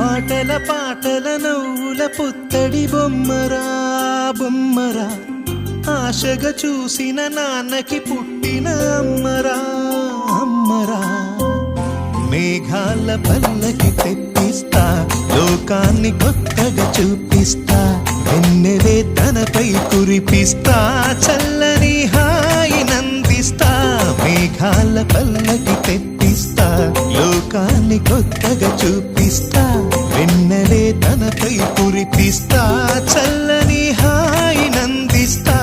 ఆటల పాటల నవ్వుల పుత్తడి బొమ్మరా బొమ్మరా, ఆశగా చూసిన నాన్నకి పుట్టిన అమ్మరా అమ్మరా. మేఘాల పల్లకి తెప్పిస్తా, లోకాన్ని కొత్తగా చూపిస్తా, వెన్నెలే తనపై కురిపిస్తా, చల్లని హాయి నందిస్తా. మేఘాల పల్లకి తెప్పిస్తా, లోకాన్ని కొత్తగా చూపిస్తా, వెన్నెలే తనపై కురిపిస్తా, చల్లని హాయి నందిస్తా.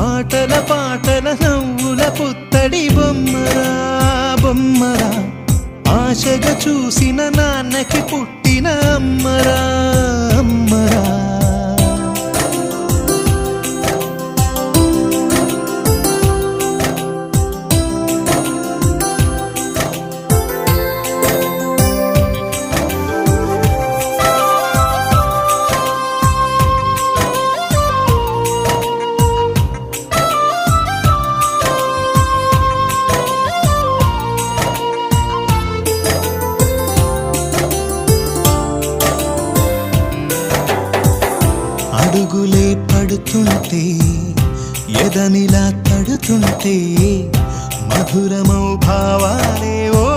ఆటల పాటల నవ్వుల పుత్తడి బొమ్మరా బొమ్మరా, ఆశగా చూసిన నాన్నకి పుట్టిన అమ్మరా అమ్మరా. అడుగులే పడుతుంటే, ఎదనిలా తడుతుంటే, మధురమౌ భావాలే ఓ